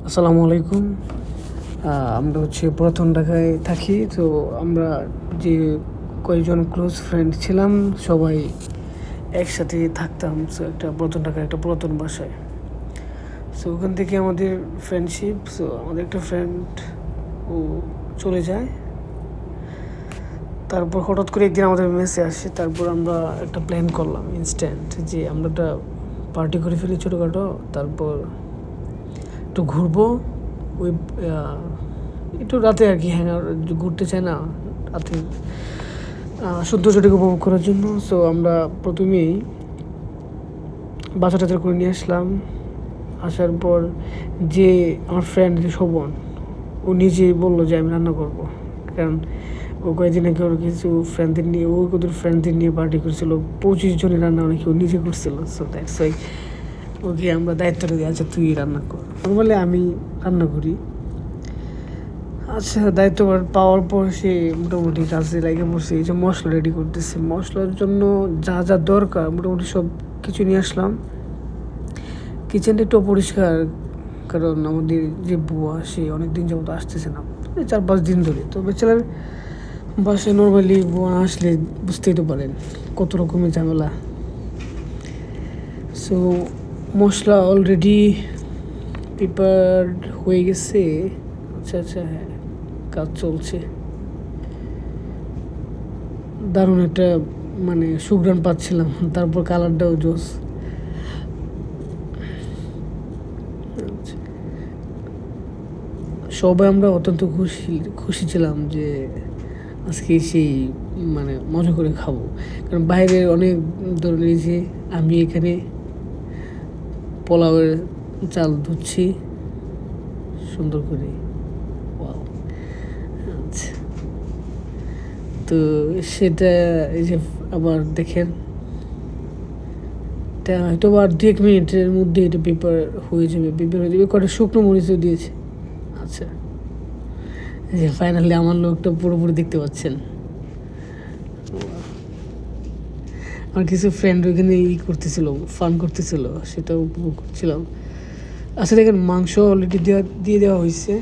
আসসালামু আলাইকুম। আমরা পুরাতন ঢাকায় থাকি। তো আমরা যে কয়েকজন ক্লোজ ফ্রেন্ড ছিলাম সবাই একসাথে থাকতাম। সো একটা পুরাতন ঢাকায় একটা পুরাতন বাসায়। সো ওখান থেকে আমাদের ফ্রেন্ডশিপ। সো আমাদের একটা ফ্রেন্ড ও চলে যায়, তারপর হঠাৎ করে একদিন আমাদের মেসে আসে। তারপর আমরা একটা প্ল্যান করলাম ইনস্ট্যান্ট যে আমরা একটা পার্টি করে ফেলি ছোটোখাটো, তারপর একটু ঘুরবো। ওই একটু রাতে আর কি ঘুরতে চাই না রাতে, সৌন্দর্যটাকে উপভোগ করার জন্য। সো আমরা প্রথমেই বাচ্চা টাচ্চা করে নিয়ে আসলাম। আসার পর যে আমার ফ্রেন্ড যে শোভন, ও নিজেই বললো যে আমি রান্না করবো, কারণ ও কয়েকদিন আগে ওর কিছু ফ্রেন্ডদের নিয়ে ওদের ফ্রেন্ডদের নিয়ে পার্টি করছিল। 25 জনের রান্না অনেকে ও নিজে করছিল। সো দ্যাটস ওয়াই ওকে আমরা দায়িত্বটা দিই, আচ্ছা তুই রান্না কর। নর্মালি আমি রান্না করি। আচ্ছা, দায়িত্ব পাওয়ার পর সে মোটামুটি কাজে লাগে বসে। এই যে মশলা রেডি করতেছে, মশলার জন্য যা যা দরকার মোটামুটি সব কিছু নিয়ে আসলাম। কিচেনটা একটু অপরিষ্কার, কারণ আমাদের যে বুয়া সে অনেক দিন যাবত আসতেছে না, 4-5 দিন ধরে। তো বেচারার বাসায় নর্মালি বুয়া আসলে বুঝতেই তো পারেন কত রকমের ঝামেলা। সো মশলা অলরেডি প্রিপেয়ার্ড হয়ে গেছে। আচ্ছা হ্যাঁ, কাজ চলছে। দারুণ একটা সুঘ্রাণ পাচ্ছিলাম। তারপর কালারটাও জোস। সবাই আমরা অত্যন্ত খুশি ছিলাম যে আজকে সেই মজা করে খাবো, কারণ বাইরে অনেক ধরনের যে আমি এখানে পোলাওয়ের চাল ধুচ্ছি সুন্দর করে। আচ্ছা, তো সেটা এই যে আবার দেখেন, এটা হয়তো আর 2-1 মিনিটের মধ্যে এটা প্রিপেয়ার হয়ে যাবে। কটা শুকনো মরিচও দিয়েছে। আচ্ছা, এই যে ফাইনালি আমার লোকটা পুরোপুরি দেখতে পাচ্ছেন। আমার কিছু ফ্রেন্ড ওইখানে ফান করতেছিল, সেটাও উপভোগ করছিলাম। আচ্ছা দেখেন, মাংস অলরেডি দিয়ে দেওয়া হয়েছে।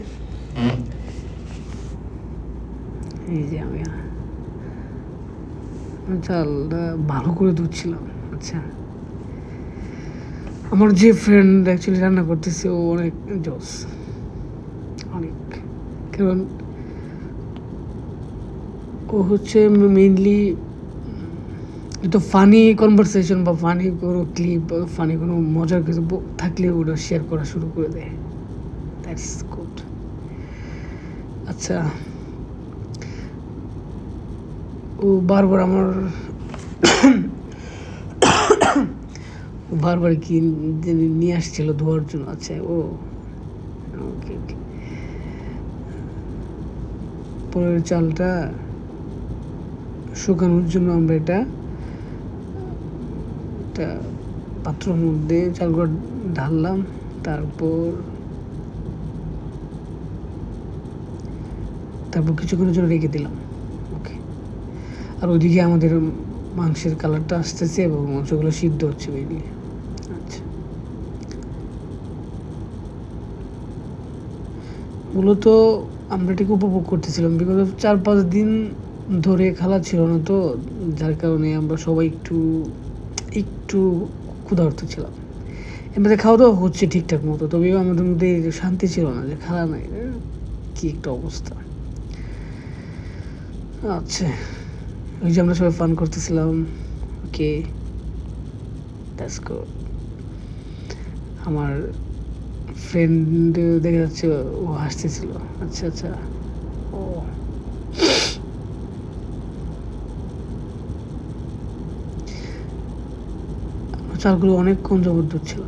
এই যে আমি চালটা ভালো করে ধুচ্ছিলাম। আচ্ছা, আমার যে ফ্রেন্ড অ্যাকচুয়ালি রান্না করতেছে ও অনেক জোস, অনেক, কারণ ও মেইনলি তো ফানি কনভারসেশন বা ফানি কোনো ক্লিপ বা ফানি কোনো মজার কিছু থাকলে ওটা শেয়ার করা শুরু করে দেয়। That's good. আচ্ছা, ও বারবার কি নিয়ে আসছিল ধোয়ার জন্য। আচ্ছা, ওকে পরের চালটা শুকানোর জন্য আমরা এটা পাত্রের মধ্যে চালগুলো ঢাললাম। তারপর কিছুক্ষণের জন্য রেখে দিলাম। ওকে, আর ওইদিকে আমাদের মাংসের কালারটা আসতেছে এবং মাংসগুলো সিদ্ধ হচ্ছে মেনলি। আচ্ছা, মূলত আমরা এটাকে উপভোগ করতেছিলাম বিকজ 4-5 দিন ধরে খালা ছিল না, তো যার কারণে আমরা সবাই একটু ক্ষুধার্ত ছিলাম। এমনিতে খাওয়া দাওয়া হচ্ছে ঠিকঠাক মতো, তবেও আমাদের মধ্যে শান্তি ছিল না যে খালা নাই, কি একটা অবস্থা। আচ্ছা, ওই যে আমরা সবাই ফান করতেছিলাম। ওকে, দ্যাটস গুড। আমার ফ্রেন্ড দেখা যাচ্ছে ও হাসতেছিল। আচ্ছা, ও চালগুলো অনেকক্ষণ যাবত ধুচ্ছিল।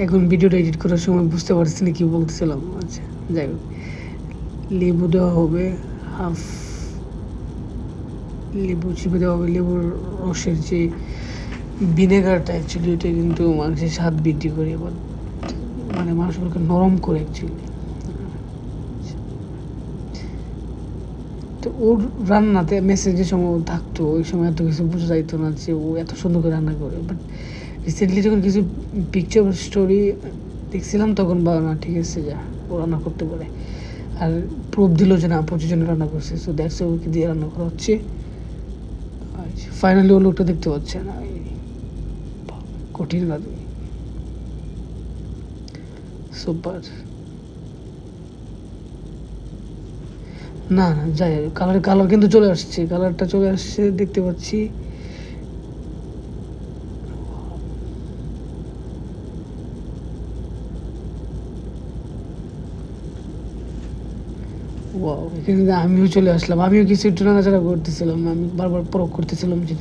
এখন ভিডিওটা এডিট করার সময় বুঝতে পারছি না কি বলতেছিলাম। আচ্ছা, যাই হোক, লেবু দেওয়া হবে, হাফ লেবু চিপে দেওয়া হবে। লেবুর রসের যে ভিনেগারটা অ্যাকচুয়ালি এটা কিন্তু মাংসের স্বাদ বৃদ্ধি করে, এবার মাংসগুলোকে নরম করে অ্যাকচুয়ালি। তো ওর রান্নাতে মেসেজের সময় থাকতো, ওই সময় এত কিছু বোঝা যাইতো না যে ও এত সুন্দর করে রান্না করে। বাট রিসেন্টলি যখন কিছু পিকচার স্টোরি দেখছিলাম তখন বা না ঠিক আছে যা ও রান্না করতে পারে, আর প্রুফ দিল যে না 25 জনের রান্না করছে, সো দ্যাটস ওকে দিয়ে রান্না করা হচ্ছে। ফাইনালি ও লোকটা দেখতে পাচ্ছে না, কঠিন কাজ। সুপার। না না যাই, কালার কিন্তু চলে আসছে, কালারটা চলে আসছে দেখতে পাচ্ছি। ওয়াও, এখানে আমিও চলে আসলাম, আমিও কিছু একটু নাড়াচাড়া করতেছিলাম, আমি বারবার পরখ করতেছিলাম যে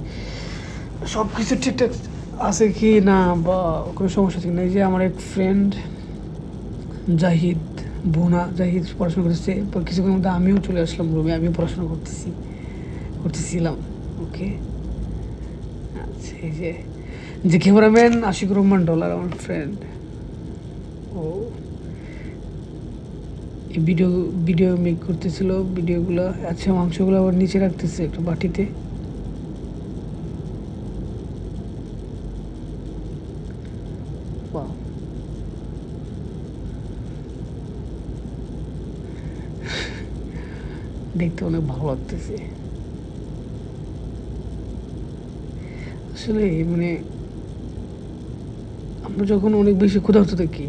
সব কিছু ঠিকঠাক আছে কি না বা কোনো সমস্যা আছে না। এই যে আমার এক ফ্রেন্ড জাহিদ, বোনা জাহিদ পড়াশোনা করতেছে, কিছুক্ষণের মধ্যে আমিও চলে আসলাম রুমে, আমিও পড়াশোনা করতেছিলাম। ওকে আচ্ছা, এই যে ক্যামেরাম্যান আশিকুর রহমান ডলার আমার ফ্রেন্ড, ও এই ভিডিও মেক করতেছিল, ভিডিওগুলো। আচ্ছা, মাংসগুলো আবার নিচে রাখতেছে একটা বাটিতে। দেখতে অনেক ভালো লাগতেছে আসলে। মানে আমরা যখন অনেক বেশি ক্ষুধার্ত থাকি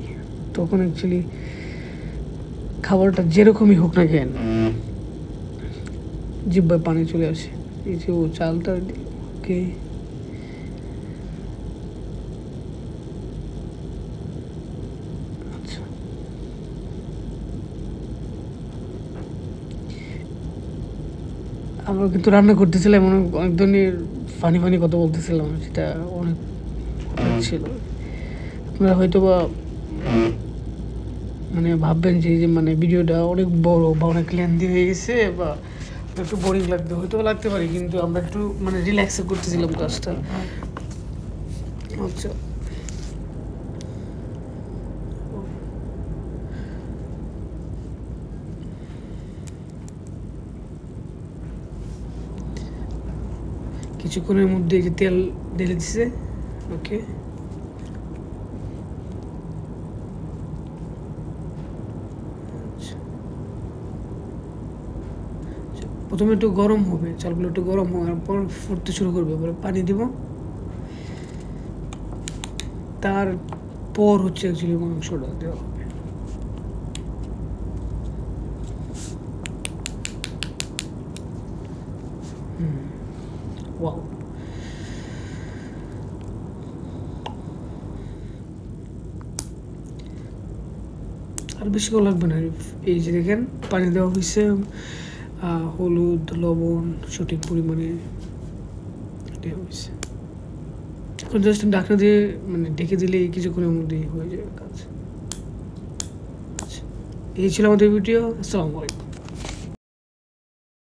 তখন অ্যাকচুয়ালি খাবারটা যেরকমই হোক না কেন জিহ্বায় পানি চলে আসে। এই যে ও চালটা ওকে, আচ্ছা আমরা কিন্তু রান্না করতেছিলাম, অনেক ধরনের ফানি কথা বলতেছিলাম, সেটা অনেক ছিল। আপনারা হয়তো বা মানে ভাববেন যে মানে ভিডিওটা অনেক বড় বা অনেক লেন্দি হয়ে গেছে বা একটু বোরিং হয়তো লাগতে পারে, কিন্তু আমরা একটু মানে রিল্যাক্সে করতেছিলাম কাজটা। আচ্ছা, কিছুক্ষণের মধ্যে যে তেল ঢেলে দিছে। ওকে, প্রথমে একটু গরম হবে, চালগুলো একটু গরম হওয়ার পর ফুটতে শুরু করবে, পরে পানি দিব, তারপর হচ্ছে অ্যাকচুয়ালি মাংসটা দেওয়া হবে। ওয়াও, আর বেশি করে লাগবে না। এই যে দেখেন পানি দেওয়া হয়েছে, হলুদ লবণ সঠিক পরিমাণে দেওয়া হয়েছে। এখন জাস্ট ঢাকনা দিয়ে মানে ঢেকে দিলেই কিছুক্ষণের মধ্যেই হয়ে যাবে কাজ। আচ্ছা, এই ছিল আমাদের ভিডিও। আসসালামু আলাইকুম।